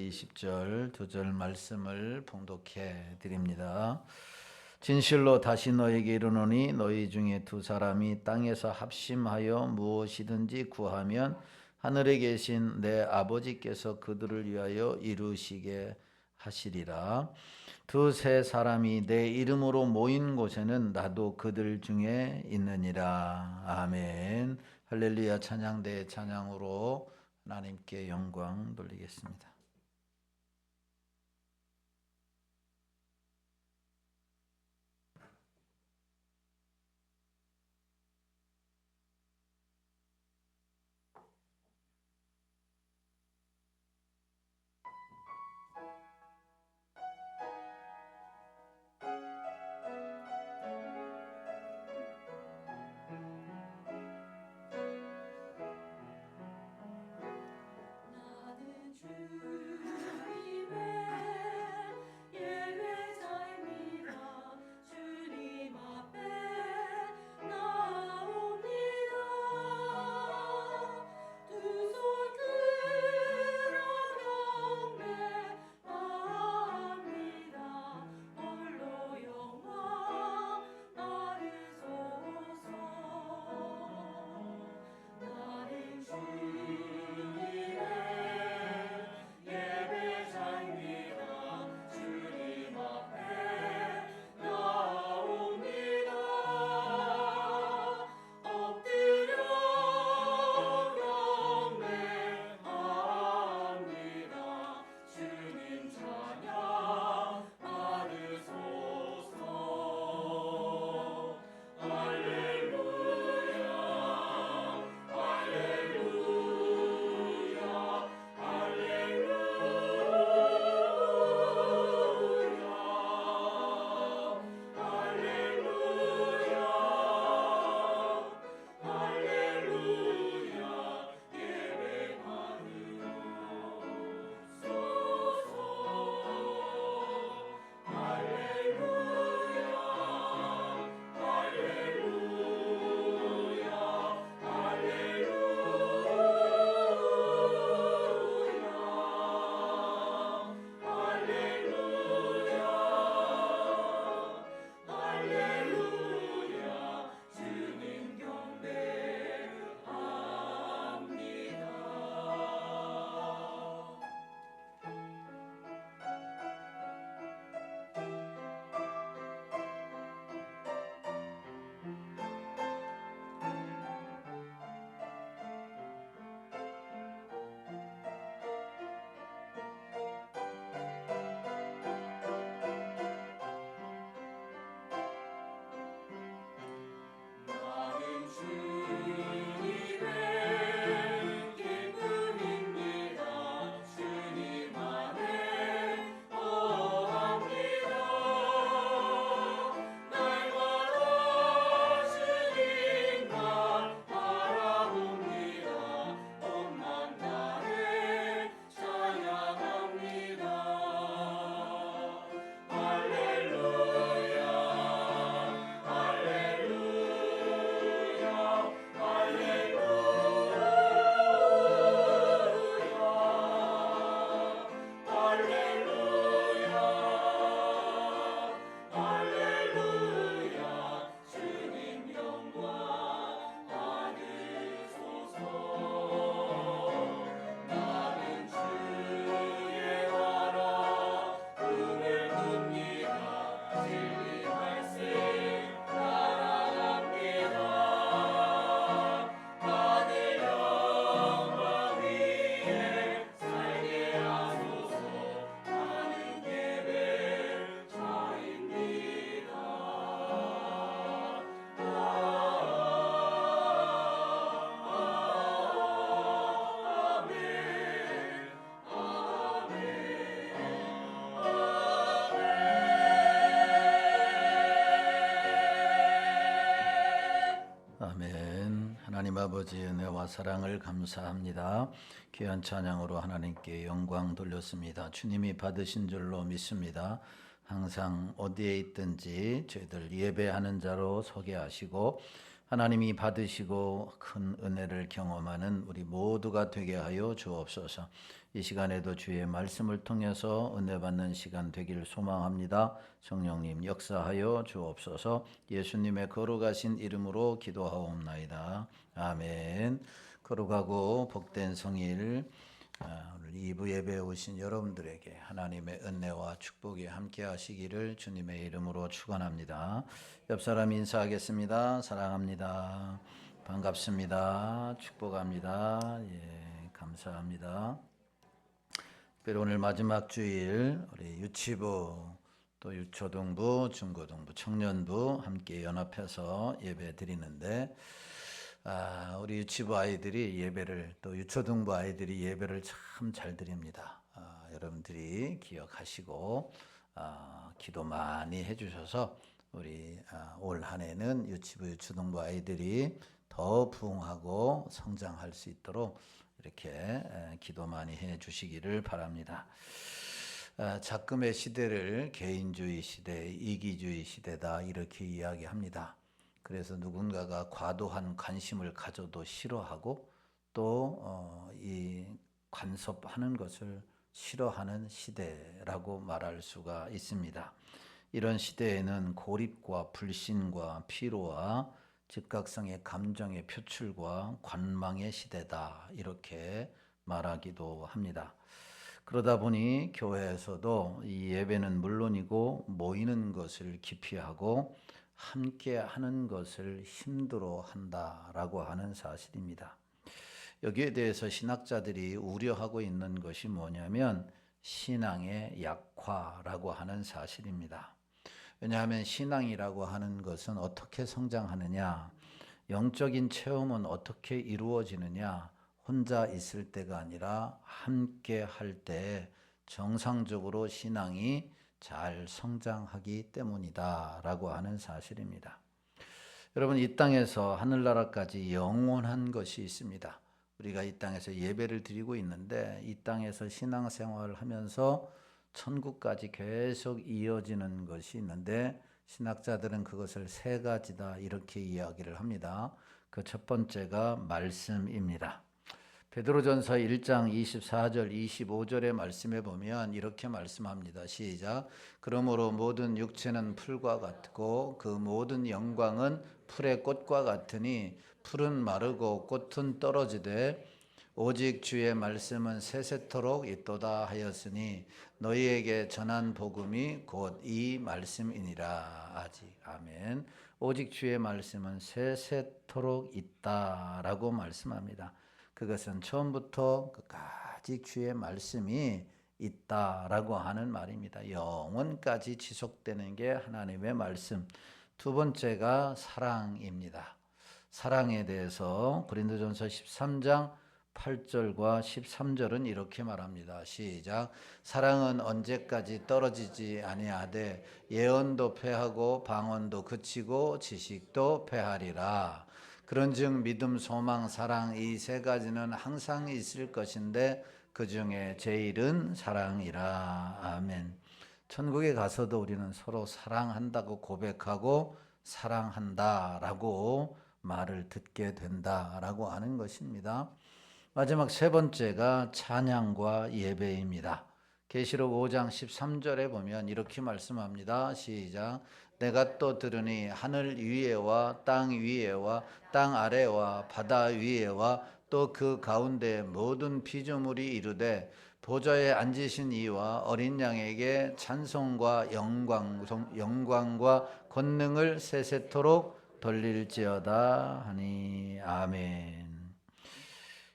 20절 두 절 말씀을 봉독해 드립니다. 진실로 다시 너에게 이르노니 너희 중에 두 사람이 땅에서 합심하여 무엇이든지 구하면 하늘에 계신 내 아버지께서 그들을 위하여 이루시게 하시리라. 두세 사람이 내 이름으로 모인 곳에는 나도 그들 중에 있느니라. 아멘. 할렐루야. 찬양대 찬양으로 하나님께 영광 돌리겠습니다. 아멘. 하나님 아버지 은혜와 사랑을 감사합니다. 귀한 찬양으로 하나님께 영광 돌렸습니다. 주님이 받으신 줄로 믿습니다. 항상 어디에 있든지 저희들 예배하는 자로 서게 하시고 하나님이 받으시고 큰 은혜를 경험하는 우리 모두가 되게 하여 주옵소서. 이 시간에도 주의 말씀을 통해서 은혜 받는 시간 되길 소망합니다. 성령님 역사하여 주옵소서. 예수님의 거룩하신 이름으로 기도하옵나이다. 아멘. 거룩하고 복된 성일 오늘 2부 예배에 오신 여러분들에게 하나님의 은혜와 축복이 함께 하시기를 주님의 이름으로 축원합니다. 옆 사람 인사하겠습니다. 사랑합니다. 반갑습니다. 축복합니다. 예, 감사합니다. 특별히 오늘 마지막 주일 우리 유치부 또 유초등부, 중고등부, 청년부 함께 연합해서 예배 드리는데 우리 유치부 아이들이 예배를 또 유초등부 아이들이 예배를 참 잘 드립니다. 여러분들이 기억하시고 기도 많이 해주셔서 우리 올 한해는 유치부 유초등부 아이들이 더 부흥하고 성장할 수 있도록 이렇게 기도 많이 해 주시기를 바랍니다. 작금의 시대를 개인주의 시대, 이기주의 시대다 이렇게 이야기합니다. 그래서 누군가가 과도한 관심을 가져도 싫어하고 또 이 간섭하는 것을 싫어하는 시대라고 말할 수가 있습니다. 이런 시대에는 고립과 불신과 피로와 즉각성의 감정의 표출과 관망의 시대다 이렇게 말하기도 합니다. 그러다 보니 교회에서도 이 예배는 물론이고 모이는 것을 기피하고 함께 하는 것을 힘들어 한다라고 하는 사실입니다. 여기에 대해서 신학자들이 우려하고 있는 것이 뭐냐면 신앙의 약화라고 하는 사실입니다. 왜냐하면 신앙이라고 하는 것은 어떻게 성장하느냐, 영적인 체험은 어떻게 이루어지느냐, 혼자 있을 때가 아니라 함께 할 때 정상적으로 신앙이 잘 성장하기 때문이다 라고 하는 사실입니다. 여러분, 이 땅에서 하늘나라까지 영원한 것이 있습니다. 우리가 이 땅에서 예배를 드리고 있는데 이 땅에서 신앙생활을 하면서 천국까지 계속 이어지는 것이 있는데 신학자들은 그것을 세 가지다 이렇게 이야기를 합니다. 그 첫 번째가 말씀입니다. 베드로전서 1장 24절 25절의 말씀에 보면 이렇게 말씀합니다. 시작. 그러므로 모든 육체는 풀과 같고 그 모든 영광은 풀의 꽃과 같으니 풀은 마르고 꽃은 떨어지되 오직 주의 말씀은 세세토록 있도다 하였으니 너희에게 전한 복음이 곧 이 말씀이니라. 아직 아멘. 오직 주의 말씀은 세세토록 있다라고 말씀합니다. 그것은 처음부터 끝까지 주의 말씀이 있다라고 하는 말입니다. 영원까지 지속되는 게 하나님의 말씀. 두 번째가 사랑입니다. 사랑에 대해서 고린도전서 13장 8절과 13절은 이렇게 말합니다. 시작. 사랑은 언제까지 떨어지지 아니하되 예언도 패하고 방언도 그치고 지식도 패하리라. 그런즉 믿음, 소망, 사랑 이 세 가지는 항상 있을 것인데 그 중에 제일은 사랑이라. 아멘. 천국에 가서도 우리는 서로 사랑한다고 고백하고 사랑한다라고 말을 듣게 된다라고 하는 것입니다. 마지막 세 번째가 찬양과 예배입니다. 계시록 5장 13절에 보면 이렇게 말씀합니다. 시작. 내가 또 들으니 하늘 위에와 땅 위에와 땅 아래와 바다 위에와 또 그 가운데 모든 피조물이 이르되 보좌에 앉으신 이와 어린 양에게 찬송과 영광과 권능을 세세토록 돌릴지어다 하니. 아멘.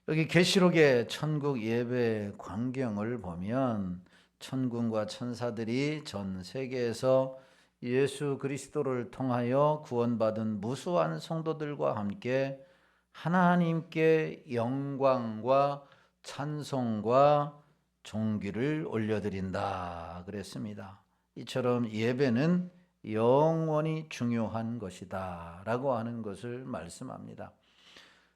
여기 계시록의 천국 예배 광경을 보면 천군과 천사들이 전 세계에서 예수 그리스도를 통하여 구원받은 무수한 성도들과 함께 하나님께 영광과 찬송과 존귀를 올려드린다 그랬습니다. 이처럼 예배는 영원히 중요한 것이다 라고 하는 것을 말씀합니다.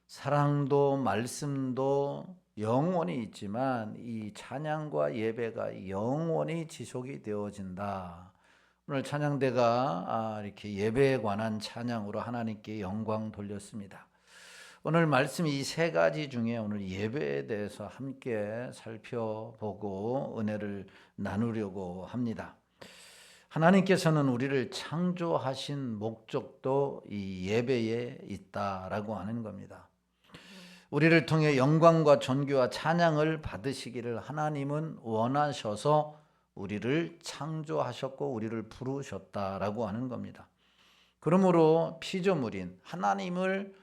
사랑도 말씀도 영원히 있지만 이 찬양과 예배가 영원히 지속이 되어진다. 오늘 찬양대가 이렇게 예배에 관한 찬양으로 하나님께 영광 돌렸습니다. 오늘 말씀 이 세 가지 중에 오늘 예배에 대해서 함께 살펴보고 은혜를 나누려고 합니다. 하나님께서는 우리를 창조하신 목적도 이 예배에 있다라고 하는 겁니다. 우리를 통해 영광과 존귀와 찬양을 받으시기를 하나님은 원하셔서 우리를 창조하셨고 우리를 부르셨다라고 하는 겁니다. 그러므로 피조물인 하나님을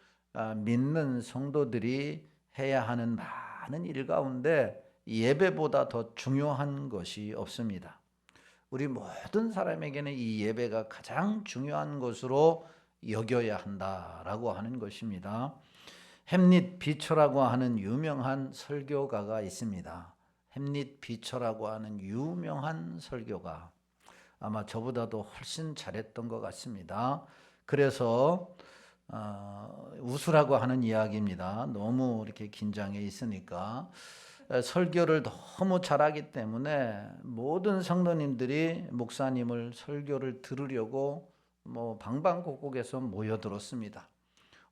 믿는 성도들이 해야 하는 많은 일 가운데 예배보다 더 중요한 것이 없습니다. 우리 모든 사람에게는 이 예배가 가장 중요한 것으로 여겨야 한다라고 하는 것입니다. 햄릿 비처라고 하는 유명한 설교가가 있습니다. 햄릿 비처라고 하는 유명한 설교가 아마 저보다도 훨씬 잘했던 것 같습니다. 그래서 웃으라고 하는 이야기입니다. 너무 이렇게 긴장해 있으니까 설교를 너무 잘하기 때문에 모든 성도님들이 목사님을 설교를 들으려고 방방곡곡에서 모여들었습니다.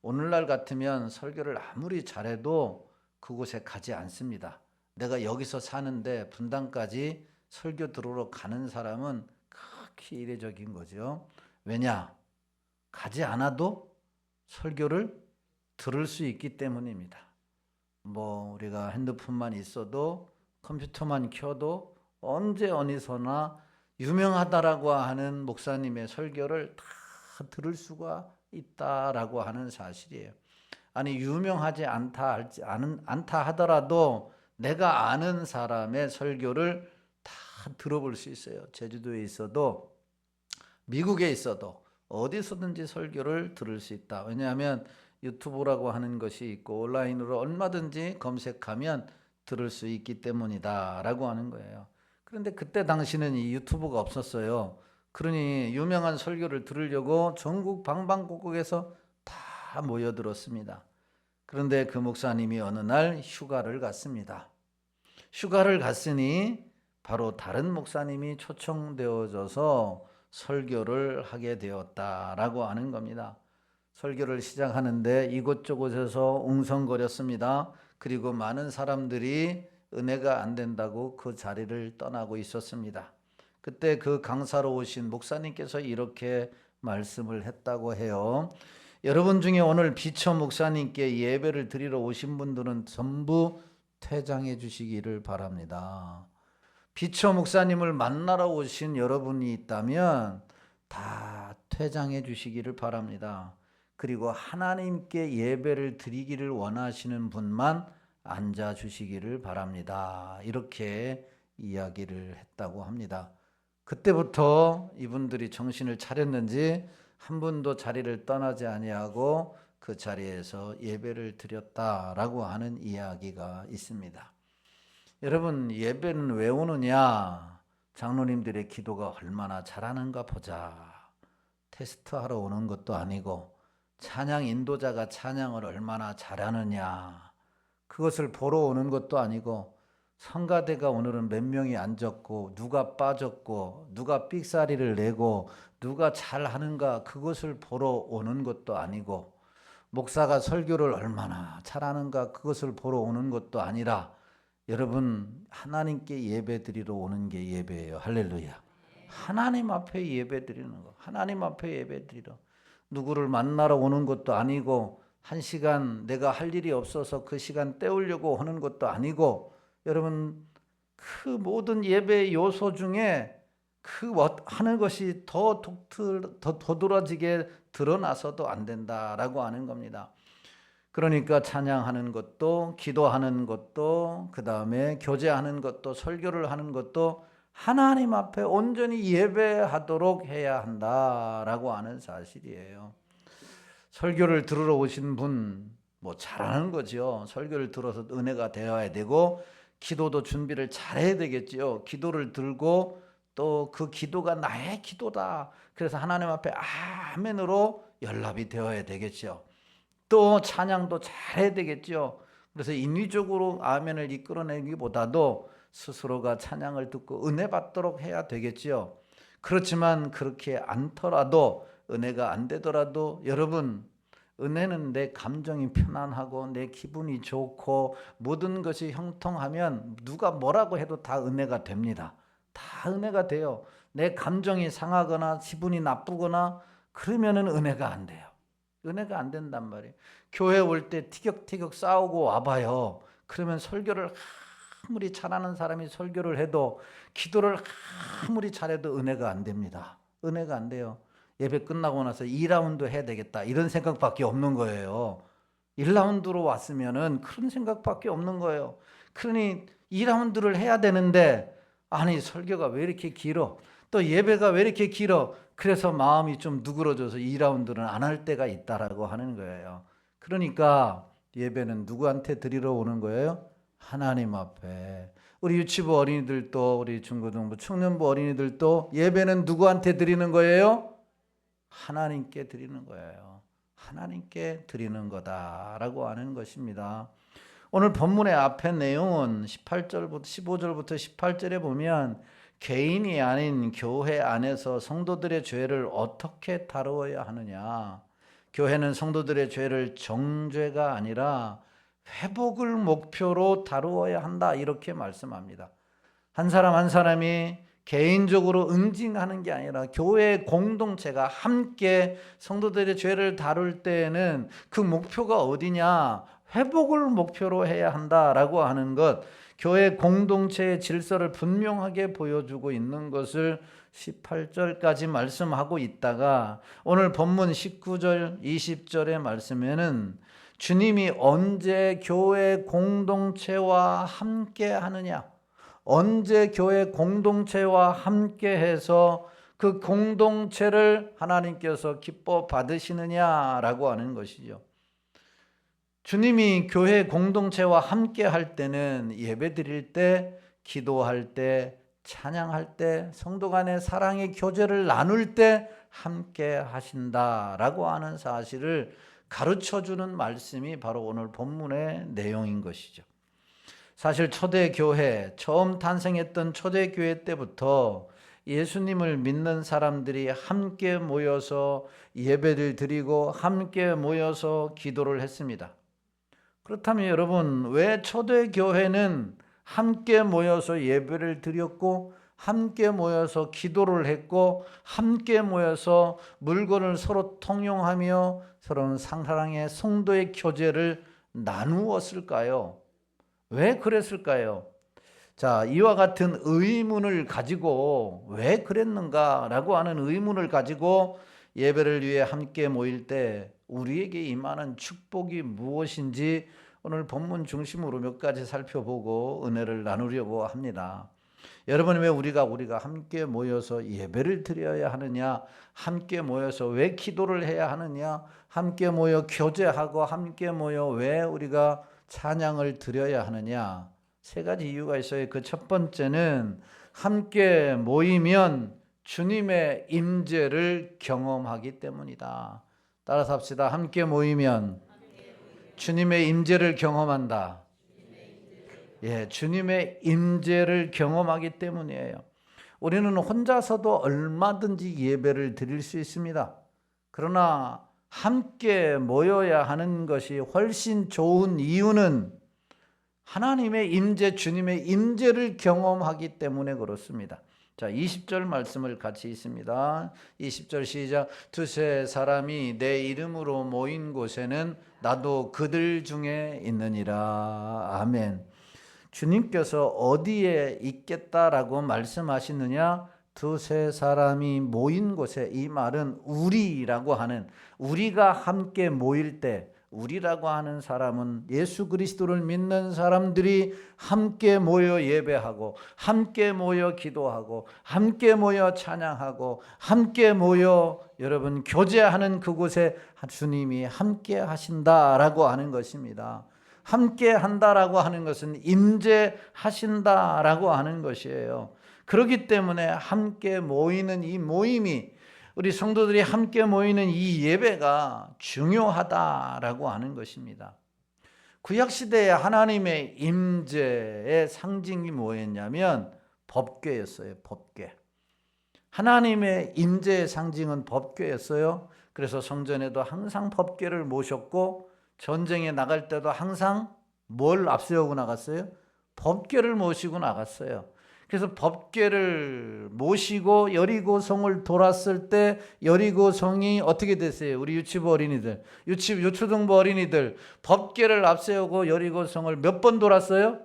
오늘날 같으면 설교를 아무리 잘해도 그곳에 가지 않습니다. 내가 여기서 사는데 분당까지 설교 들으러 가는 사람은 극히 이례적인 거죠. 왜냐? 가지 않아도 설교를 들을 수 있기 때문입니다. 우리가 핸드폰만 있어도 컴퓨터만 켜도 언제 어디서나 유명하다라고 하는 목사님의 설교를 다 들을 수가 있다라고 하는 사실이에요. 아니 유명하지 않다 하더라도 내가 아는 사람의 설교를 다 들어볼 수 있어요. 제주도에 있어도 미국에 있어도 어디서든지 설교를 들을 수 있다. 왜냐하면 유튜브라고 하는 것이 있고 온라인으로 얼마든지 검색하면 들을 수 있기 때문이다 라고 하는 거예요. 그런데 그때 당시는 이 유튜브가 없었어요. 그러니 유명한 설교를 들으려고 전국 방방곡곡에서 다 모여들었습니다. 그런데 그 목사님이 어느 날 휴가를 갔습니다. 휴가를 갔으니 바로 다른 목사님이 초청되어져서 설교를 하게 되었다라고 하는 겁니다. 설교를 시작하는데 이곳저곳에서 웅성거렸습니다. 그리고 많은 사람들이 은혜가 안 된다고 그 자리를 떠나고 있었습니다. 그때 그 강사로 오신 목사님께서 이렇게 말씀을 했다고 해요. 여러분 중에 오늘 비처 목사님께 예배를 드리러 오신 분들은 전부 퇴장해 주시기를 바랍니다. 비처 목사님을 만나러 오신 여러분이 있다면 다 퇴장해 주시기를 바랍니다. 그리고 하나님께 예배를 드리기를 원하시는 분만 앉아 주시기를 바랍니다. 이렇게 이야기를 했다고 합니다. 그때부터 이분들이 정신을 차렸는지 한 분도 자리를 떠나지 아니하고 그 자리에서 예배를 드렸다라고 하는 이야기가 있습니다. 여러분, 예배는 왜 오느냐? 장로님들의 기도가 얼마나 잘하는가 보자. 테스트하러 오는 것도 아니고 찬양 인도자가 찬양을 얼마나 잘하느냐. 그것을 보러 오는 것도 아니고 성가대가 오늘은 몇 명이 앉았고 누가 빠졌고 누가 삑사리를 내고 누가 잘하는가 그것을 보러 오는 것도 아니고 목사가 설교를 얼마나 잘하는가 그것을 보러 오는 것도 아니라 여러분 하나님께 예배 드리러 오는 게 예배예요. 할렐루야. 하나님 앞에 예배 드리는 거. 하나님 앞에 예배 드리러. 누구를 만나러 오는 것도 아니고 한 시간 내가 할 일이 없어서 그 시간 때우려고 하는 것도 아니고 여러분 그 모든 예배의 요소 중에 그 하는 것이 더 도드라지게 드러나서도 안 된다라고 하는 겁니다. 그러니까 찬양하는 것도 기도하는 것도 그 다음에 교제하는 것도 설교를 하는 것도 하나님 앞에 온전히 예배하도록 해야 한다라고 하는 사실이에요. 설교를 들으러 오신 분 잘하는 거죠. 설교를 들어서 은혜가 되어야 되고 기도도 준비를 잘해야 되겠죠. 기도를 들고 또 그 기도가 나의 기도다. 그래서 하나님 앞에 아멘으로 연락이 되어야 되겠죠. 또 찬양도 잘해야 되겠죠. 그래서 인위적으로 아멘을 이끌어내기보다도 스스로가 찬양을 듣고 은혜 받도록 해야 되겠죠. 그렇지만 그렇게 않더라도 은혜가 안 되더라도 여러분 은혜는 내 감정이 편안하고 내 기분이 좋고 모든 것이 형통하면 누가 뭐라고 해도 다 은혜가 됩니다. 다 은혜가 돼요. 내 감정이 상하거나 기분이 나쁘거나 그러면은 은혜가 안 돼요. 은혜가 안 된단 말이에요. 교회 올 때 티격태격 싸우고 와봐요. 그러면 설교를 아무리 잘하는 사람이 설교를 해도 기도를 아무리 잘해도 은혜가 안 됩니다. 은혜가 안 돼요. 예배 끝나고 나서 2라운드 해야 되겠다 이런 생각밖에 없는 거예요. 1라운드로 왔으면은 그런 생각밖에 없는 거예요. 그러니 2라운드를 해야 되는데 아니 설교가 왜 이렇게 길어? 또 예배가 왜 이렇게 길어? 그래서 마음이 좀 누그러져서 2라운드는 안 할 때가 있다라고 하는 거예요. 그러니까 예배는 누구한테 드리러 오는 거예요? 하나님 앞에. 우리 유치부 어린이들도 우리 중고등부 청년부 어린이들도 예배는 누구한테 드리는 거예요? 하나님께 드리는 거예요. 하나님께 드리는 거다라고 하는 것입니다. 오늘 본문의 앞에 내용은 18절부터 15절부터 18절에 보면 개인이 아닌 교회 안에서 성도들의 죄를 어떻게 다루어야 하느냐. 교회는 성도들의 죄를 정죄가 아니라 회복을 목표로 다루어야 한다 이렇게 말씀합니다. 한 사람 한 사람이 개인적으로 응징하는 게 아니라 교회 공동체가 함께 성도들의 죄를 다룰 때에는 그 목표가 어디냐? 회복을 목표로 해야 한다라고 하는 것, 교회 공동체의 질서를 분명하게 보여주고 있는 것을 18절까지 말씀하고 있다가 오늘 본문 19절, 20절의 말씀에는 주님이 언제 교회 공동체와 함께 하느냐, 언제 교회 공동체와 함께 해서 그 공동체를 하나님께서 기뻐 받으시느냐라고 하는 것이죠. 주님이 교회 공동체와 함께 할 때는 예배 드릴 때, 기도할 때, 찬양할 때, 성도 간의 사랑의 교제를 나눌 때 함께 하신다라고 하는 사실을 가르쳐주는 말씀이 바로 오늘 본문의 내용인 것이죠. 사실 초대교회, 처음 탄생했던 초대교회 때부터 예수님을 믿는 사람들이 함께 모여서 예배를 드리고 함께 모여서 기도를 했습니다. 그렇다면 여러분, 왜 초대교회는 함께 모여서 예배를 드렸고 함께 모여서 기도를 했고 함께 모여서 물건을 서로 통용하며 서로 사랑의 성도의 교제를 나누었을까요? 왜 그랬을까요? 자, 이와 같은 의문을 가지고 왜 그랬는가라고 하는 의문을 가지고 예배를 위해 함께 모일 때 우리에게 임하는 축복이 무엇인지 오늘 본문 중심으로 몇 가지 살펴보고 은혜를 나누려고 합니다. 여러분, 왜 우리가 함께 모여서 예배를 드려야 하느냐? 함께 모여서 왜 기도를 해야 하느냐? 함께 모여 교제하고 함께 모여 왜 우리가 찬양을 드려야 하느냐? 세 가지 이유가 있어요. 그 첫 번째는 함께 모이면 주님의 임재를 경험하기 때문이다. 따라서 합시다. 함께 모이면 주님의 임재를 경험한다. 예, 주님의 임재를 경험하기 때문이에요. 우리는 혼자서도 얼마든지 예배를 드릴 수 있습니다. 그러나 함께 모여야 하는 것이 훨씬 좋은 이유는 하나님의 임재, 주님의 임재를 경험하기 때문에 그렇습니다. 자, 20절 말씀을 같이 있습니다. 20절 시작. 두세 사람이 내 이름으로 모인 곳에는 나도 그들 중에 있느니라. 아멘. 주님께서 어디에 있겠다라고 말씀하시느냐? 두세 사람이 모인 곳에, 이 말은 우리라고 하는, 우리가 함께 모일 때, 우리라고 하는 사람은 예수 그리스도를 믿는 사람들이 함께 모여 예배하고 함께 모여 기도하고 함께 모여 찬양하고 함께 모여 여러분 교제하는 그곳에 주님이 함께 하신다라고 하는 것입니다. 함께 한다라고 하는 것은 임재하신다라고 하는 것이에요. 그렇기 때문에 함께 모이는 이 모임이, 우리 성도들이 함께 모이는 이 예배가 중요하다라고 하는 것입니다. 구약시대에 하나님의 임재의 상징이 뭐였냐면 법궤였어요. 법궤. 하나님의 임재의 상징은 법궤였어요. 그래서 성전에도 항상 법궤를 모셨고 전쟁에 나갈 때도 항상 뭘 앞세우고 나갔어요? 법궤를 모시고 나갔어요. 그래서 법궤를 모시고 여리고성을 돌았을 때 여리고성이 어떻게 됐어요? 우리 유치부 어린이들, 유초등부 어린이들, 법궤를 앞세우고 여리고성을 몇 번 돌았어요?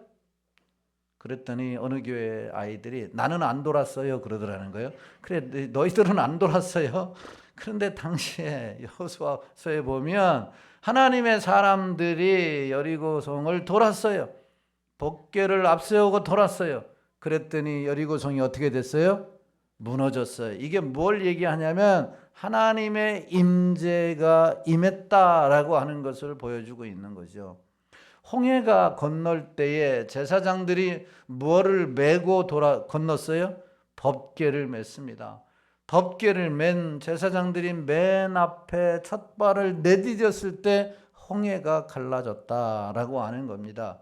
그랬더니 어느 교회 아이들이 나는 안 돌았어요 그러더라는 거예요. 그래, 너희들은 안 돌았어요. 그런데 당시에 여호수아서에 보면 하나님의 사람들이 여리고성을 돌았어요. 법궤를 앞세우고 돌았어요. 그랬더니 여리고성이 어떻게 됐어요? 무너졌어요. 이게 뭘 얘기하냐면 하나님의 임재가 임했다라고 하는 것을 보여주고 있는 거죠. 홍해가 건널 때에 제사장들이 뭐를 메고 건넜어요? 법궤를 맸습니다. 법궤를 맨 제사장들이 맨 앞에 첫 발을 내디뎠을 때 홍해가 갈라졌다라고 하는 겁니다.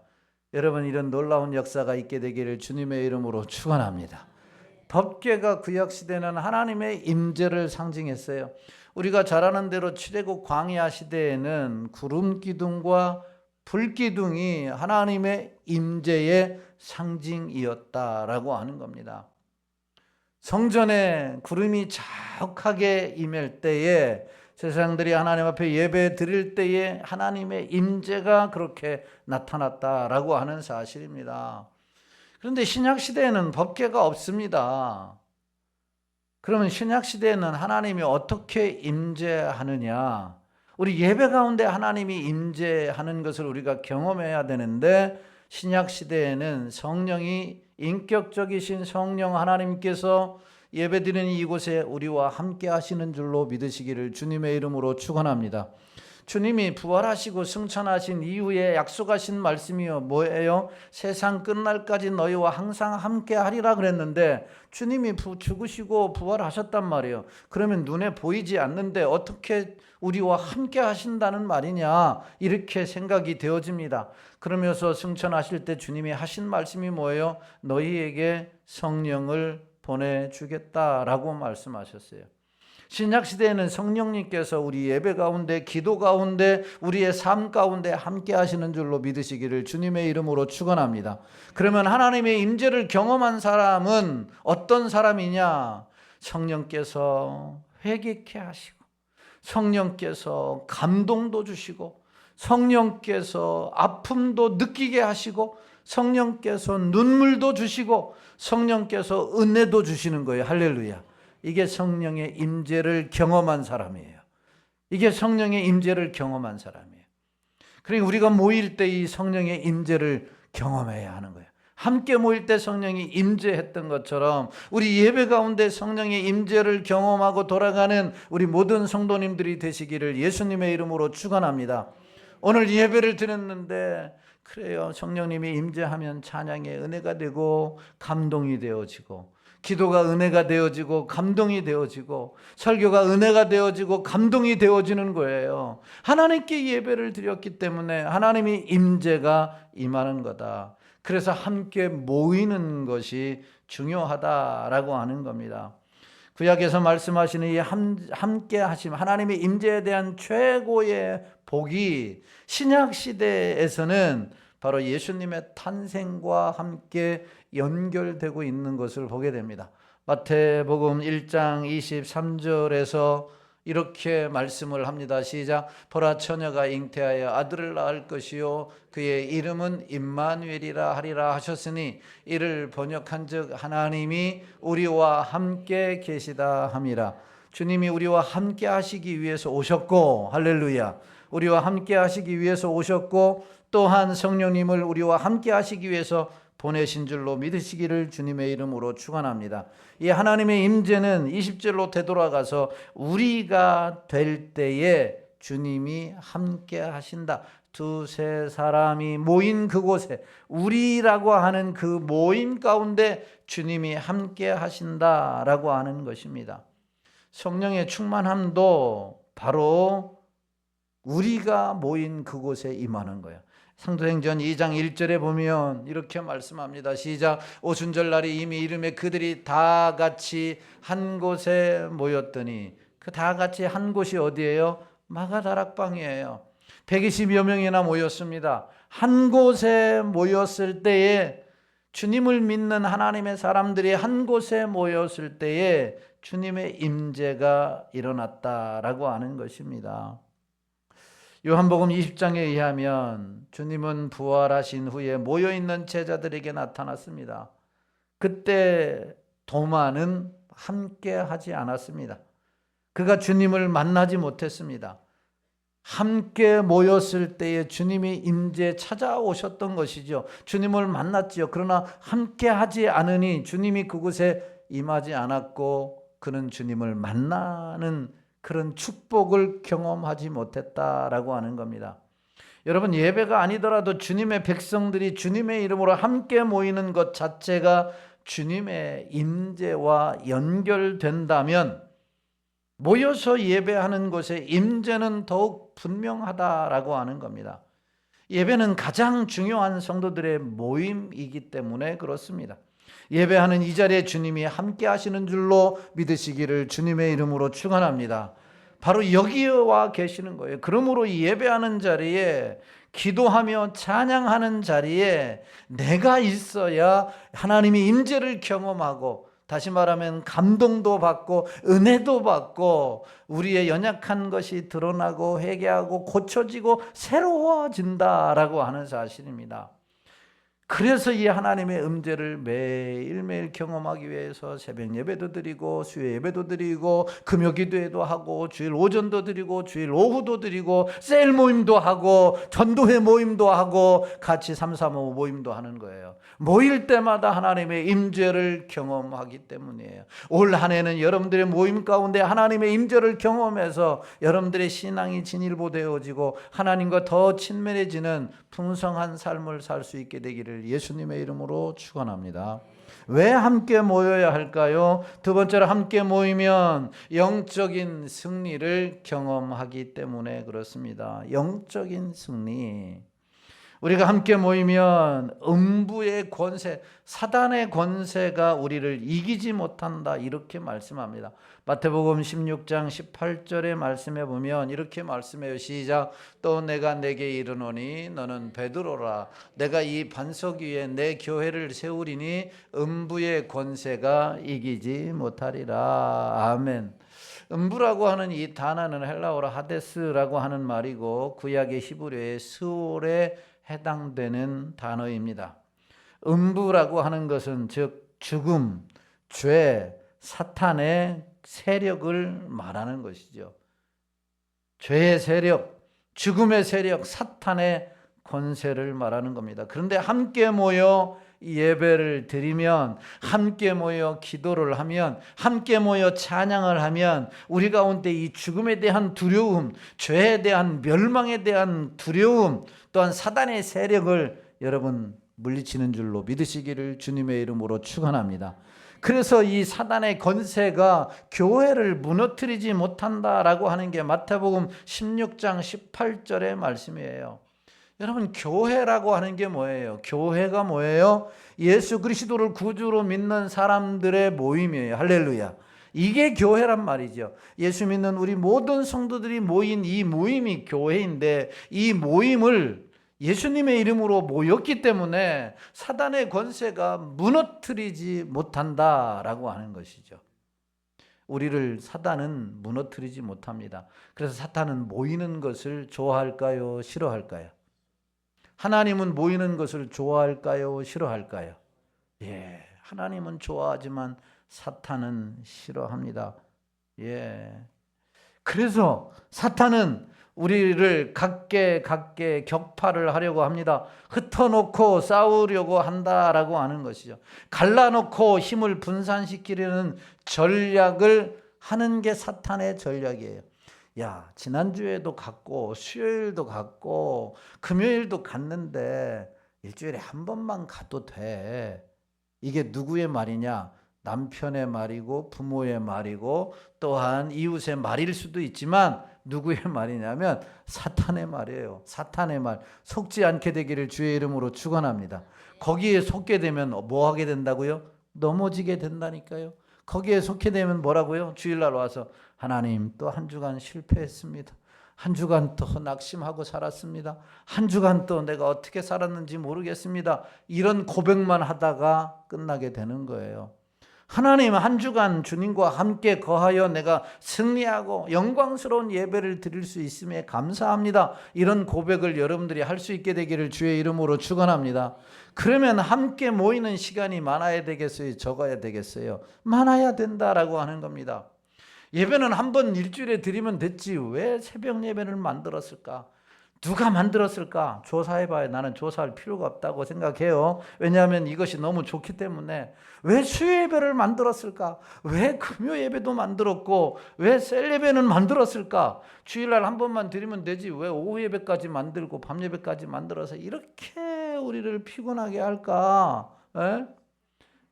여러분, 이런 놀라운 역사가 있게 되기를 주님의 이름으로 축원합니다. 법궤가 구약시대는 하나님의 임재를 상징했어요. 우리가 잘 아는 대로 출애굽 광야 시대에는 구름 기둥과 불기둥이 하나님의 임재의 상징이었다라고 하는 겁니다. 성전에 구름이 자욱하게 임할 때에 제사장들이 하나님 앞에 예배 드릴 때에 하나님의 임재가 그렇게 나타났다라고 하는 사실입니다. 그런데 신약시대에는 법궤가 없습니다. 그러면 신약시대에는 하나님이 어떻게 임재하느냐? 우리 예배 가운데 하나님이 임재하는 것을 우리가 경험해야 되는데 신약시대에는 성령이 인격적이신 성령 하나님께서 예배드리는 이곳에 우리와 함께 하시는 줄로 믿으시기를 주님의 이름으로 축원합니다. 주님이 부활하시고 승천하신 이후에 약속하신 말씀이 뭐예요? 세상 끝날까지 너희와 항상 함께 하리라 그랬는데 주님이 죽으시고 부활하셨단 말이에요. 그러면 눈에 보이지 않는데 어떻게 우리와 함께 하신다는 말이냐, 이렇게 생각이 되어집니다. 그러면서 승천하실 때 주님이 하신 말씀이 뭐예요? 너희에게 성령을 보내주겠다라고 말씀하셨어요. 신약시대에는 성령님께서 우리 예배 가운데, 기도 가운데, 우리의 삶 가운데 함께 하시는 줄로 믿으시기를 주님의 이름으로 축원합니다. 그러면 하나님의 임재를 경험한 사람은 어떤 사람이냐? 성령께서 회개케 하시고, 성령께서 감동도 주시고, 성령께서 아픔도 느끼게 하시고, 성령께서 눈물도 주시고, 성령께서 은혜도 주시는 거예요. 할렐루야. 이게 성령의 임재를 경험한 사람이에요. 이게 성령의 임재를 경험한 사람이에요. 그러니까 우리가 모일 때 이 성령의 임재를 경험해야 하는 거예요. 함께 모일 때 성령이 임재했던 것처럼 우리 예배 가운데 성령의 임재를 경험하고 돌아가는 우리 모든 성도님들이 되시기를 예수님의 이름으로 축원합니다. 오늘 예배를 드렸는데 그래요, 성령님이 임재하면 찬양의 은혜가 되고 감동이 되어지고, 기도가 은혜가 되어지고 감동이 되어지고, 설교가 은혜가 되어지고 감동이 되어지는 거예요. 하나님께 예배를 드렸기 때문에 하나님이 임재가 임하는 거다. 그래서 함께 모이는 것이 중요하다라고 하는 겁니다. 구약에서 말씀하시는 이 함께 하심, 하나님의 임재에 대한 최고의 복이 신약 시대에서는 바로 예수님의 탄생과 함께 연결되고 있는 것을 보게 됩니다. 마태복음 1장 23절에서 이렇게 말씀을 합니다. 시작. 보라, 처녀가 잉태하여 아들을 낳을 것이요 그의 이름은 임마누엘이라 하리라 하셨으니 이를 번역한즉 하나님이 우리와 함께 계시다 함이라. 주님이 우리와 함께 하시기 위해서 오셨고, 할렐루야, 우리와 함께 하시기 위해서 오셨고, 또한 성령님을 우리와 함께 하시기 위해서 보내신 줄로 믿으시기를 주님의 이름으로 축원합니다. 이 하나님의 임재는 20절로 되돌아가서 우리가 될 때에 주님이 함께 하신다. 두세 사람이 모인 그곳에, 우리라고 하는 그 모임 가운데 주님이 함께 하신다라고 하는 것입니다. 성령의 충만함도 바로 우리가 모인 그곳에 임하는 거예요. 사도행전 2장 1절에 보면 이렇게 말씀합니다. 시작. 오순절날이 이미 이름에 그들이 다 같이 한 곳에 모였더니 그 다 같이 한 곳이 어디예요? 마가다락방이에요. 120여 명이나 모였습니다. 한 곳에 모였을 때에, 주님을 믿는 하나님의 사람들이 한 곳에 모였을 때에 주님의 임재가 일어났다라고 하는 것입니다. 요한복음 20장에 의하면 주님은 부활하신 후에 모여있는 제자들에게 나타났습니다. 그때 도마는 함께 하지 않았습니다. 그가 주님을 만나지 못했습니다. 함께 모였을 때에 주님이 임재 찾아오셨던 것이죠. 주님을 만났지요. 그러나 함께 하지 않으니 주님이 그곳에 임하지 않았고 그는 주님을 만나는 그런 축복을 경험하지 못했다라고 하는 겁니다. 여러분, 예배가 아니더라도 주님의 백성들이 주님의 이름으로 함께 모이는 것 자체가 주님의 임재와 연결된다면 모여서 예배하는 곳에 임재는 더욱 분명하다라고 하는 겁니다. 예배는 가장 중요한 성도들의 모임이기 때문에 그렇습니다. 예배하는 이 자리에 주님이 함께 하시는 줄로 믿으시기를 주님의 이름으로 축원합니다. 바로 여기에 와 계시는 거예요. 그러므로 예배하는 자리에, 기도하며 찬양하는 자리에 내가 있어야 하나님이 임재를 경험하고, 다시 말하면 감동도 받고 은혜도 받고 우리의 연약한 것이 드러나고 회개하고 고쳐지고 새로워진다라고 하는 사실입니다. 그래서 이 하나님의 임재를 매일매일 경험하기 위해서 새벽 예배도 드리고 수요 예배도 드리고 금요 기도회도 하고 주일 오전도 드리고 주일 오후도 드리고 셀 모임도 하고 전도회 모임도 하고 같이 335 모임도 하는 거예요. 모일 때마다 하나님의 임재를 경험하기 때문이에요. 올 한 해는 여러분들의 모임 가운데 하나님의 임재를 경험해서 여러분들의 신앙이 진일보되어지고 하나님과 더 친밀해지는 풍성한 삶을 살 수 있게 되기를 예수님의 이름으로 축원합니다. 왜 함께 모여야 할까요? 두 번째로, 함께 모이면 영적인 승리를 경험하기 때문에 그렇습니다. 영적인 승리. 우리가 함께 모이면 음부의 권세, 사단의 권세가 우리를 이기지 못한다, 이렇게 말씀합니다. 마태복음 16장 18절의 말씀에 보면 이렇게 말씀해요. 시작. 또 내가 내게 이르노니 너는 베드로라. 내가 이 반석 위에 내 교회를 세우리니 음부의 권세가 이기지 못하리라. 아멘. 음부라고 하는 이 단어는 헬라어로 하데스라고 하는 말이고 구약의 히브리어의 스올에 해당되는 단어입니다. 음부라고 하는 것은 즉 죽음, 죄, 사탄의 세력을 말하는 것이죠. 죄의 세력, 죽음의 세력, 사탄의 권세를 말하는 겁니다. 그런데 함께 모여 예배를 드리면, 함께 모여 기도를 하면, 함께 모여 찬양을 하면 우리 가운데 이 죽음에 대한 두려움, 죄에 대한 멸망에 대한 두려움, 또한 사단의 세력을 여러분 물리치는 줄로 믿으시기를 주님의 이름으로 축원합니다. 그래서 이 사단의 권세가 교회를 무너뜨리지 못한다라고 하는 게 마태복음 16장 18절의 말씀이에요. 여러분, 교회라고 하는 게 뭐예요? 교회가 뭐예요? 예수 그리스도를 구주로 믿는 사람들의 모임이에요. 할렐루야. 이게 교회란 말이죠. 예수 믿는 우리 모든 성도들이 모인 이 모임이 교회인데, 이 모임을 예수님의 이름으로 모였기 때문에 사단의 권세가 무너뜨리지 못한다라고 하는 것이죠. 우리를 사단은 무너뜨리지 못합니다. 그래서 사탄은 모이는 것을 좋아할까요? 싫어할까요? 하나님은 모이는 것을 좋아할까요? 싫어할까요? 예, 하나님은 좋아하지만 사탄은 싫어합니다. 예. 그래서 사탄은 우리를 각계 격파를 하려고 합니다. 흩어놓고 싸우려고 한다라고 하는 것이죠. 갈라놓고 힘을 분산시키려는 전략을 하는 게 사탄의 전략이에요. 야, 지난주에도 갔고 수요일도 갔고 금요일도 갔는데 일주일에 한 번만 가도 돼. 이게 누구의 말이냐? 남편의 말이고 부모의 말이고 또한 이웃의 말일 수도 있지만 누구의 말이냐면 사탄의 말이에요. 사탄의 말. 속지 않게 되기를 주의 이름으로 축원합니다. 거기에 속게 되면 뭐 하게 된다고요? 넘어지게 된다니까요. 거기에 속해 되면 뭐라고요? 주일날 와서 하나님 또 한 주간 실패했습니다. 한 주간 또 낙심하고 살았습니다. 한 주간 또 내가 어떻게 살았는지 모르겠습니다. 이런 고백만 하다가 끝나게 되는 거예요. 하나님, 한 주간 주님과 함께 거하여 내가 승리하고 영광스러운 예배를 드릴 수 있음에 감사합니다. 이런 고백을 여러분들이 할 수 있게 되기를 주의 이름으로 축원합니다. 그러면 함께 모이는 시간이 많아야 되겠어요? 적어야 되겠어요? 많아야 된다라고 하는 겁니다. 예배는 한 번 일주일에 드리면 됐지 왜 새벽 예배를 만들었을까? 누가 만들었을까? 조사해봐야 나는 조사할 필요가 없다고 생각해요. 왜냐하면 이것이 너무 좋기 때문에. 왜 수요 예배를 만들었을까? 왜 금요 예배도 만들었고 왜 셀 예배는 만들었을까? 주일날 한 번만 드리면 되지 왜 오후 예배까지 만들고 밤 예배까지 만들어서 이렇게 우리를 피곤하게 할까? 에?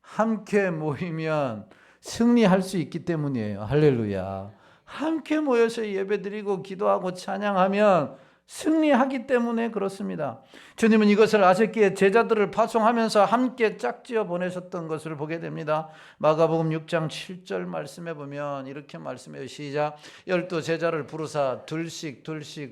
함께 모이면 승리할 수 있기 때문이에요. 할렐루야. 함께 모여서 예배드리고 기도하고 찬양하면 승리하기 때문에 그렇습니다. 주님은 이것을 아셨기에 제자들을 파송하면서 함께 짝지어 보내셨던 것을 보게 됩니다. 마가복음 6장 7절 말씀해 보면 이렇게 말씀해요. 시작. 12 제자를 부르사 둘씩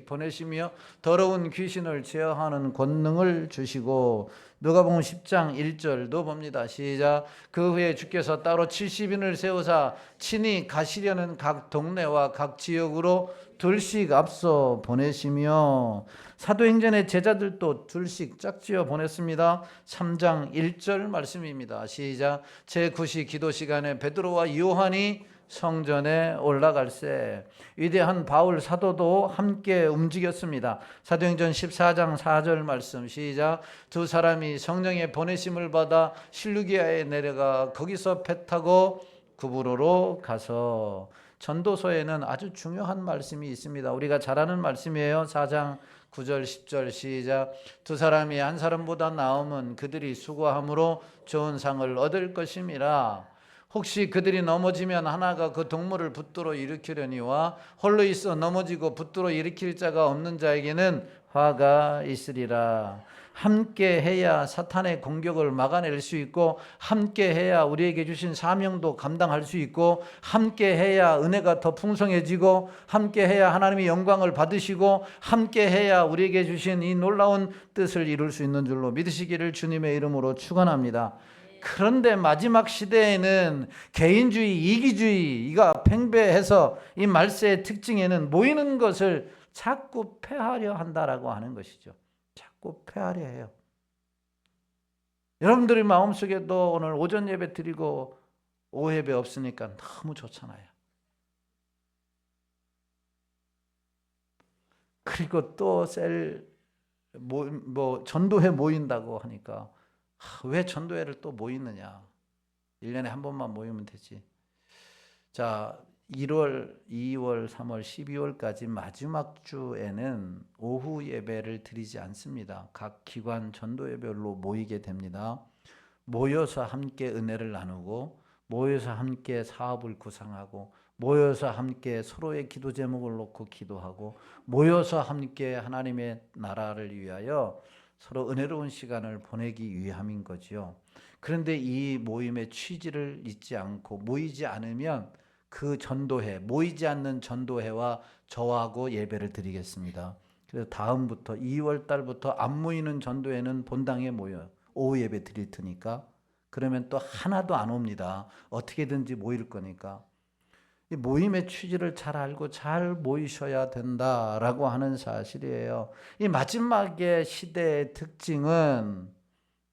보내시며 더러운 귀신을 제어하는 권능을 주시고, 누가복음 10장 1절도 봅니다. 시작. 그 후에 주께서 따로 70인을 세우사 친히 가시려는 각 동네와 각 지역으로 둘씩 앞서 보내시며, 사도행전의 제자들도 둘씩 짝지어 보냈습니다. 3장 1절 말씀입니다. 시작. 제9시 기도 시간에 베드로와 요한이 성전에 올라갈새 위대한 바울 사도도 함께 움직였습니다. 사도행전 14장 4절 말씀 시작. 두 사람이 성령의 보내심을 받아 실루기아에 내려가 거기서 배 타고 구브로로 가서, 전도서에는 아주 중요한 말씀이 있습니다. 우리가 잘 아는 말씀이에요. 4장 9절 10절 시작. 두 사람이 한 사람보다 나음은 그들이 수고함으로 좋은 상을 얻을 것임이라. 혹시 그들이 넘어지면 하나가 그 동물을 붙들어 일으키려니와 홀로 있어 넘어지고 붙들어 일으킬 자가 없는 자에게는 화가 있으리라. 함께 해야 사탄의 공격을 막아낼 수 있고, 함께 해야 우리에게 주신 사명도 감당할 수 있고, 함께 해야 은혜가 더 풍성해지고, 함께 해야 하나님의 영광을 받으시고, 함께 해야 우리에게 주신 이 놀라운 뜻을 이룰 수 있는 줄로 믿으시기를 주님의 이름으로 축원합니다. 그런데 마지막 시대에는 개인주의, 이기주의가 팽배해서 이 말세의 특징에는 모이는 것을 자꾸 폐하려 한다라고 하는 것이죠. 자꾸 폐하려 해요. 여러분들의 마음속에도 오늘 오전 예배 드리고 오후 예배 없으니까 너무 좋잖아요. 그리고 또 전도회 모인다고 하니까 왜 전도회를 또 모이느냐? 1년에 한 번만 모이면 되지. 자, 1월, 2월, 3월, 12월까지 마지막 주에는 오후 예배를 드리지 않습니다. 각 기관 전도 예배로 모이게 됩니다. 모여서 함께 은혜를 나누고, 모여서 함께 사업을 구상하고, 모여서 함께 서로의 기도 제목을 놓고 기도하고, 모여서 함께 하나님의 나라를 위하여 서로 은혜로운 시간을 보내기 위함인 거지요. 그런데 이 모임의 취지를 잊지 않고, 모이지 않으면 그 전도회, 모이지 않는 전도회와 저하고 예배를 드리겠습니다. 그래서 다음부터 2월 달부터 안 모이는 전도회는 본당에 모여요. 오후 예배 드릴 테니까. 그러면 또 하나도 안 옵니다. 어떻게든지 모일 거니까. 이 모임의 취지를 잘 알고 잘 모이셔야 된다라고 하는 사실이에요. 이 마지막의 시대의 특징은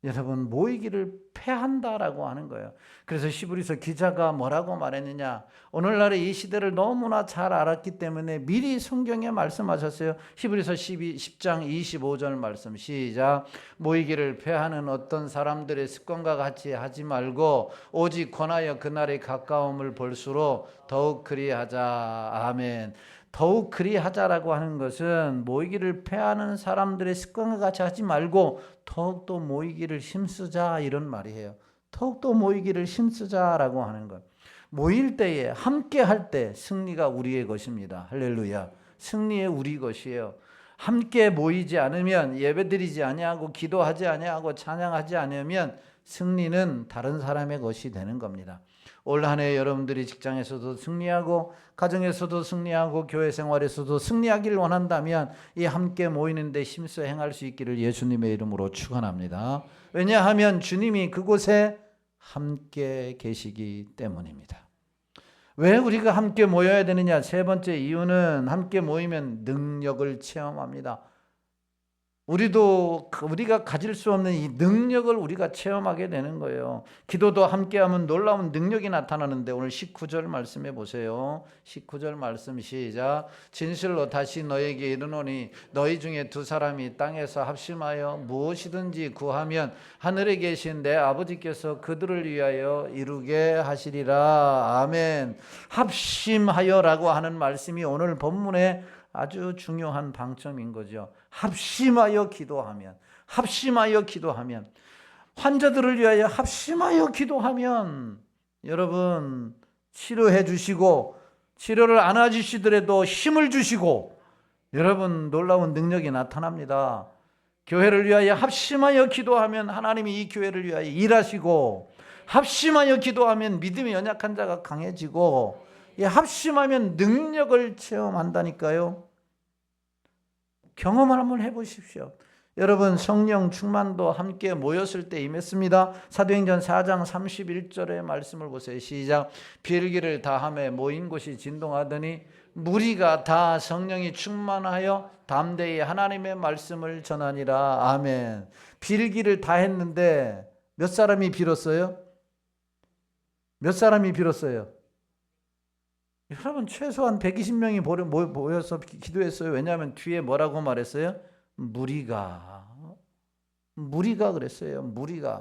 여러분 모이기를 폐한다라고 하는 거예요. 그래서 히브리서 기자가 뭐라고 말했느냐, 오늘날의 이 시대를 너무나 잘 알았기 때문에 미리 성경에 말씀하셨어요. 히브리서 10장 25절 말씀 시작. 모이기를 폐하는 어떤 사람들의 습관과 같이 하지 말고 오직 권하여 그날의 가까움을 볼수록 더욱 그리하자. 아멘. 더욱 그리하자라고 하는 것은 모이기를 폐하는 사람들의 습관과 같이 하지 말고 더욱더 모이기를 힘쓰자, 이런 말이에요. 더욱더 모이기를 힘쓰자라고 하는 것. 모일 때에, 함께 할 때 승리가 우리의 것입니다. 할렐루야. 승리의 우리 것이에요. 함께 모이지 않으면, 예배드리지 아니하고 기도하지 아니하고 찬양하지 않으면 승리는 다른 사람의 것이 되는 겁니다. 올 한 해 여러분들이 직장에서도 승리하고 가정에서도 승리하고 교회 생활에서도 승리하길 원한다면 이 함께 모이는 데 힘써 행할 수 있기를 예수님의 이름으로 축원합니다. 왜냐하면 주님이 그곳에 함께 계시기 때문입니다. 왜 우리가 함께 모여야 되느냐? 세 번째 이유는 함께 모이면 능력을 체험합니다. 우리가 가질 수 없는 이 능력을 우리가 체험하게 되는 거예요. 기도도 함께하면 놀라운 능력이 나타나는데 오늘 19절 말씀해 보세요. 19절 말씀 시작. 진실로 다시 너에게 이르노니 너희 중에 두 사람이 땅에서 합심하여 무엇이든지 구하면 하늘에 계신 내 아버지께서 그들을 위하여 이루게 하시리라. 아멘. 합심하여라고 하는 말씀이 오늘 본문에 아주 중요한 방점인 거죠. 합심하여 기도하면, 환자들을 위하여 합심하여 기도하면 여러분 치료해 주시고 치료를 안 해주시더라도 힘을 주시고 여러분 놀라운 능력이 나타납니다. 교회를 위하여 합심하여 기도하면 하나님이 이 교회를 위하여 일하시고, 합심하여 기도하면 믿음이 연약한 자가 강해지고, 합심하면 능력을 체험한다니까요. 경험을 한번 해보십시오. 여러분 성령 충만도 함께 모였을 때 임했습니다. 사도행전 4장 31절의 말씀을 보세요. 시작. 비일기를 다함에 모인 곳이 진동하더니 무리가 다 성령이 충만하여 담대히 하나님의 말씀을 전하니라. 아멘. 비일기를 다 했는데 몇 사람이 빌었어요? 여러분 최소한 120명이 모여서 기도했어요. 왜냐하면 뒤에 뭐라고 말했어요? 무리가 그랬어요.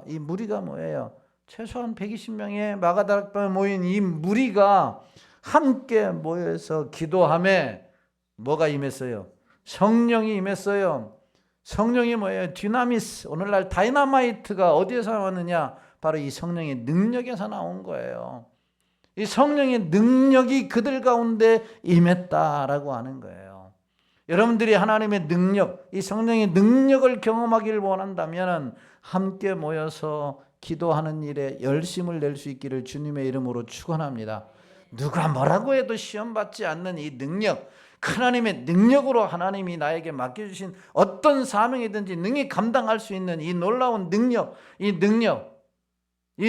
이 무리가 뭐예요? 최소한 120명의 마가다락방에 모인 이 무리가 함께 모여서 기도함에 뭐가 임했어요? 성령이 임했어요. 성령이 뭐예요? 디나미스. 오늘날 다이나마이트가 어디에서 나왔느냐? 바로 이 성령의 능력에서 나온 거예요. 이 성령의 능력이 그들 가운데 임했다라고 하는 거예요. 여러분들이 하나님의 능력, 이 성령의 능력을 경험하기를 원한다면 함께 모여서 기도하는 일에 열심을 낼 수 있기를 주님의 이름으로 축원합니다. 누가 뭐라고 해도 시험받지 않는 이 능력, 하나님의 능력으로 하나님이 나에게 맡겨주신 어떤 사명이든지 능히 감당할 수 있는 이 놀라운 능력, 이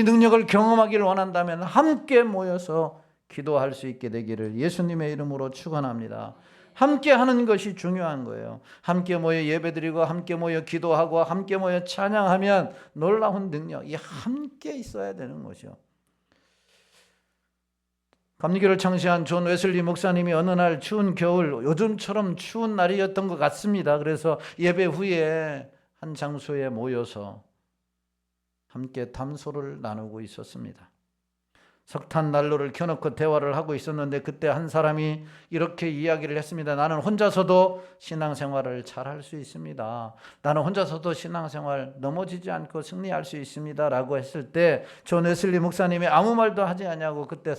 능력을 경험하기를 원한다면 함께 모여서 기도할 수 있게 되기를 예수님의 이름으로 축원합니다. 함께 하는 것이 중요한 거예요. 함께 모여 예배드리고 함께 모여 기도하고 함께 모여 찬양하면 놀라운 능력이 함께 있어야 되는 것이요. 감리교를 창시한 존 웨슬리 목사님이 어느 날 추운 겨울, 요즘처럼 추운 날이었던 것 같습니다. 그래서 예배 후에 한 장소에 모여서 함께 담소를 나누고 있었습니다. 석탄 난로를 켜놓고 대화를 하고 있었는데 그때 한 사람이 이렇게 이야기를 했습니다. 나는 혼자서도 신앙생활을 잘할 수 있습니다. 나는 혼자서도 신앙생활 넘어지지 않고 승리할 수 있습니다. 라고 했을 때 존 웨슬리 목사님이 아무 말도 하지 않냐고 그때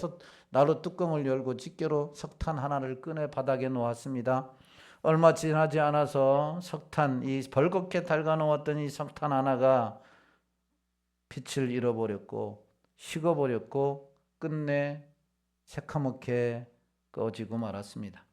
난로 뚜껑을 열고 집게로 석탄 하나를 꺼내 바닥에 놓았습니다. 얼마 지나지 않아서 이 벌겋게 달가놓았던 이 석탄 하나가 빛을 잃어버렸고 식어버렸고 끝내 새카맣게 꺼지고 말았습니다.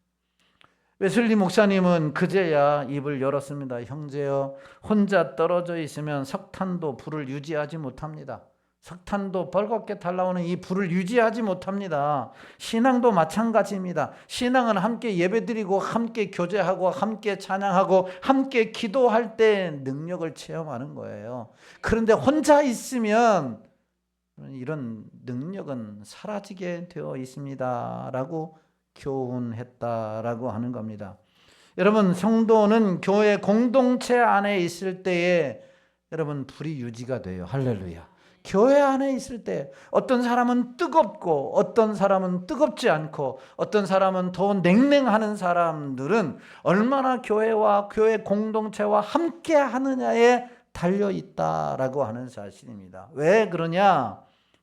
웨슬리 목사님은 그제야 입을 열었습니다. 형제여, 혼자 떨어져 있으면 석탄도 불을 유지하지 못합니다. 석탄도 벌겋게 달라오는 이 불을 유지하지 못합니다. 신앙도 마찬가지입니다. 신앙은 함께 예배드리고 함께 교제하고 함께 찬양하고 함께 기도할 때 능력을 체험하는 거예요. 그런데 혼자 있으면 이런 능력은 사라지게 되어 있습니다. 라고 교훈했다라고 하는 겁니다. 여러분, 성도는 교회 공동체 안에 있을 때에 여러분 불이 유지가 돼요. 할렐루야. 교회 안에 있을 때 어떤 사람은 뜨겁고 어떤 사람은 뜨겁지 않고 어떤 사람은 더 냉랭하는 사람들은 얼마나 교회와 교회 공동체와 함께 하느냐에 달려있다라고 하는 사실입니다. 왜 그러냐?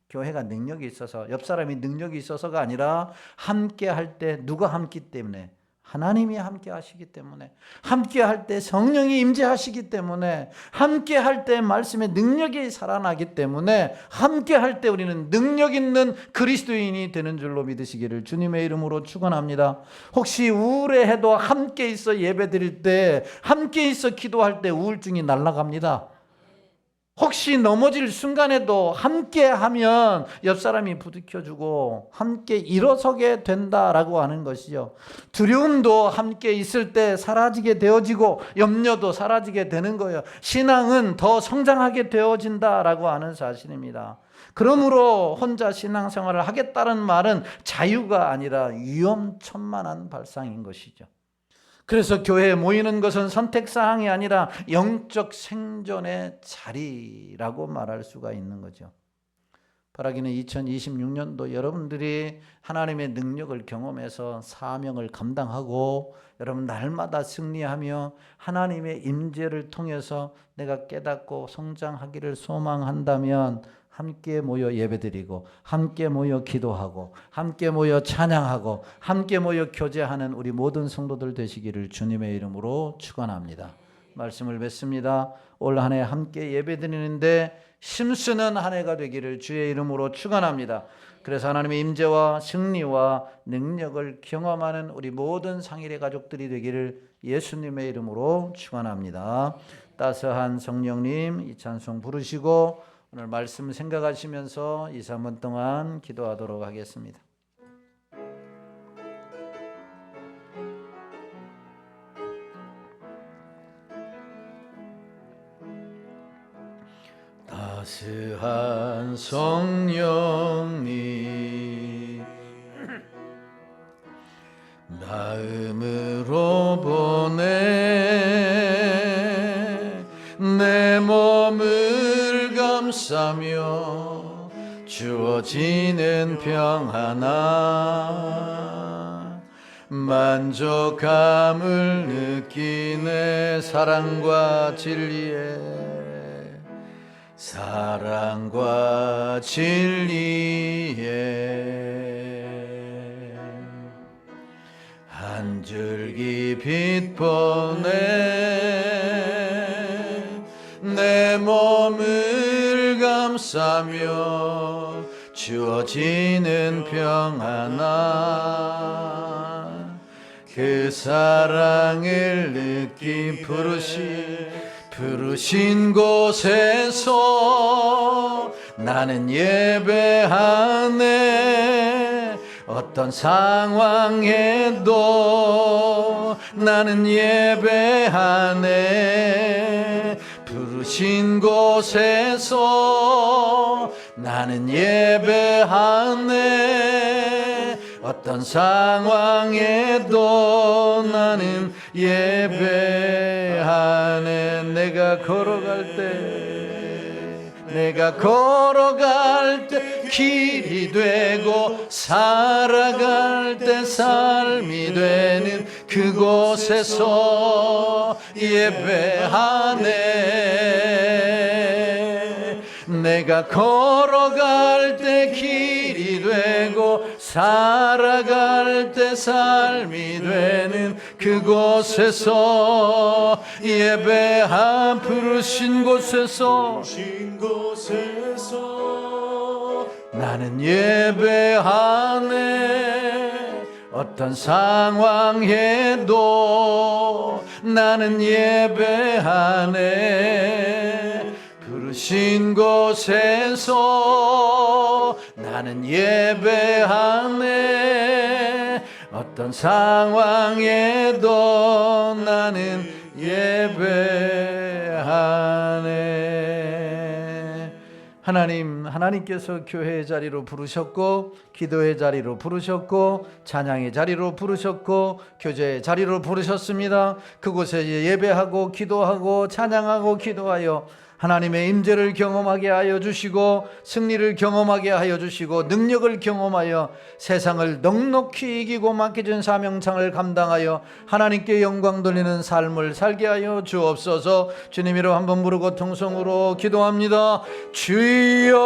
교회가 능력이 있어서, 옆 사람이 능력이 있어서가 아니라 함께 할 때 누가 함께 때문에? 하나님이 함께 하시기 때문에, 함께 할 때 성령이 임재하시기 때문에, 함께 할 때 말씀의 능력이 살아나기 때문에, 함께 할 때 우리는 능력 있는 그리스도인이 되는 줄로 믿으시기를 주님의 이름으로 축원합니다. 혹시 우울해해도 함께 있어 예배드릴 때, 함께 있어 기도할 때 우울증이 날아갑니다. 혹시 넘어질 순간에도 함께 하면 옆 사람이 부딪혀주고 함께 일어서게 된다라고 하는 것이죠. 두려움도 함께 있을 때 사라지게 되어지고 염려도 사라지게 되는 거예요. 신앙은 더 성장하게 되어진다라고 하는 사실입니다. 그러므로 혼자 신앙생활을 하겠다는 말은 자유가 아니라 위험천만한 발상인 것이죠. 그래서 교회에 모이는 것은 선택사항이 아니라 영적 생존의 자리라고 말할 수가 있는 거죠. 바라기는 2026년도 여러분들이 하나님의 능력을 경험해서 사명을 감당하고 여러분 날마다 승리하며 하나님의 임재를 통해서 내가 깨닫고 성장하기를 소망한다면 함께 모여 예배드리고 함께 모여 기도하고 함께 모여 찬양하고 함께 모여 교제하는 우리 모든 성도들 되시기를 주님의 이름으로 축원합니다. 말씀을 뵙습니다. 올 한 해 함께 예배드리는데 힘쓰는 한 해가 되기를 주의 이름으로 축원합니다. 그래서 하나님의 임재와 승리와 능력을 경험하는 우리 모든 상일의 가족들이 되기를 예수님의 이름으로 축원합니다. 따스한 성령님 이 찬송 부르시고 오늘 말씀 생각하시면서 2, 3분 동안 기도하도록 하겠습니다. 따스한 성령님 마음으로 보내 내 몸을 감싸며 주어지는 평안함 만족감을 느끼네 사랑과 진리에 한 줄기 빛 보내 내 몸을 감싸며 주어지는 평안함 그 사랑을 느낀 부르신 곳에서 나는 예배하네 어떤 상황에도 나는 예배하네 부르신 곳에서 나는 예배하네 어떤 상황에도 나는 예배하네 내가 걸어갈 때 길이 되고 살아갈 때 삶이 되는 그곳에서 예배하네 내가 걸어갈 때 길이 되고 살아갈 때 삶이 되는 그곳에서 예배한 부르신 곳에서 나는 예배하네 어떤 상황에도 나는 예배하네 부르신 곳에서 나는 예배하네 어떤 상황에도 나는 예배하네 하나님께서 교회의 자리로 부르셨고 기도의 자리로 부르셨고 찬양의 자리로 부르셨고 교제의 자리로 부르셨습니다. 그곳에 예배하고 기도하고 찬양하고 기도하여 하나님의 임재를 경험하게 하여 주시고 승리를 경험하게 하여 주시고 능력을 경험하여 세상을 넉넉히 이기고 맡겨진 사명창을 감당하여 하나님께 영광 돌리는 삶을 살게 하여 주옵소서. 주님 이름 한번 부르고 통성으로 기도합니다. 주여.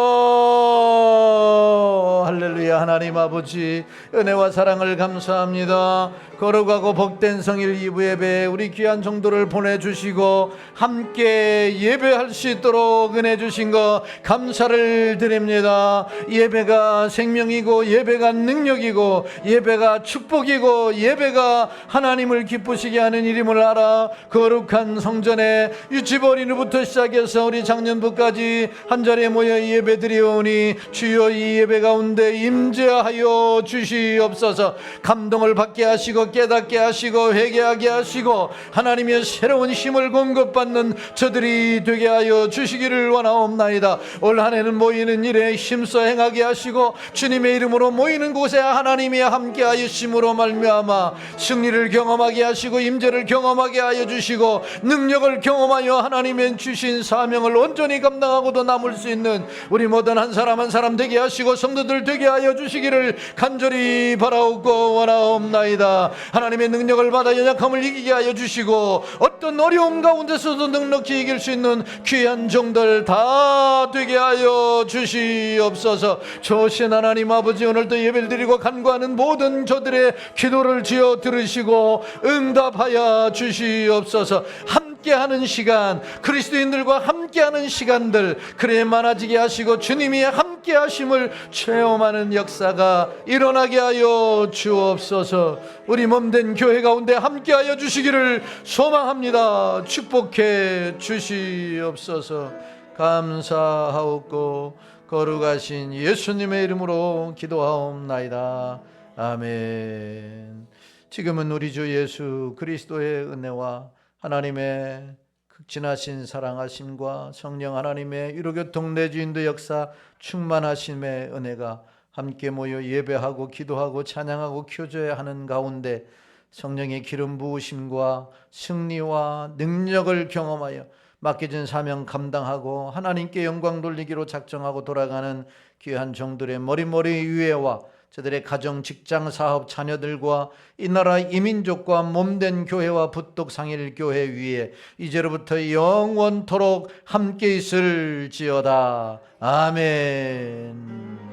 할렐루야. 하나님 아버지 은혜와 사랑을 감사합니다. 거룩하고 복된 성일 2부 예배에 우리 귀한 성도를 보내주시고 함께 예배할 수 있도록 은혜 주신 것 감사를 드립니다. 예배가 생명이고 예배가 능력이고 예배가 축복이고 예배가 하나님을 기쁘시게 하는 일임을 알아 거룩한 성전에 유치버리누부터 시작해서 우리 작년부까지 한자리에 모여 예배드리오니 주여 이 예배 가운데 임재하여 주시옵소서. 감동을 받게 하시고 깨닫게 하시고 회개하게 하시고 하나님의 새로운 힘을 공급받는 저들이 되게 하여 주시기를 원하옵나이다. 올 한 해는 모이는 일에 힘써 행하게 하시고 주님의 이름으로 모이는 곳에 하나님이 함께 하심으로 말미암아 승리를 경험하게 하시고 임재를 경험하게 하여 주시고 능력을 경험하여 하나님의 주신 사명을 온전히 감당하고도 남을 수 있는 우리 모든 한 사람 한 사람 되게 하시고 성도들 되게 하여 주시기를 간절히 바라옵고 원하옵나이다. 하나님의 능력을 받아 연약함을 이기게 하여 주시고 어떤 어려움 가운데서도 넉넉히 이길 수 있는 귀한 종들 다 되게 하여 주시옵소서. 좋으신 하나님 아버지 오늘도 예배를 드리고 간구하는 모든 저들의 기도를 지어 들으시고 응답하여 주시옵소서. 함께하는 시간 그리스도인들과 함께하는 시간들 그래 많아지게 하시고 주님이 함께하심을 체험하는 역사가 일어나게 하여 주옵소서. 우리 몸된 교회 가운데 함께하여 주시기를 소망합니다. 축복해 주시옵소서. 감사하옵고 거룩하신 예수님의 이름으로 기도하옵나이다. 아멘. 지금은 우리 주 예수 그리스도의 은혜와 하나님의 극진하신 사랑하심과 성령 하나님의 유로교통 내주인도 역사 충만하심의 은혜가 함께 모여 예배하고 기도하고 찬양하고 교제하는 하는 가운데 성령의 기름 부으심과 승리와 능력을 경험하여 맡겨진 사명 감당하고 하나님께 영광 돌리기로 작정하고 돌아가는 귀한 종들의 머리머리 위에와 저들의 가정, 직장, 사업, 자녀들과 이 나라 이민족과 몸된 교회와 부뚝상일교회 위에 이제로부터 영원토록 함께 있을지어다. 아멘.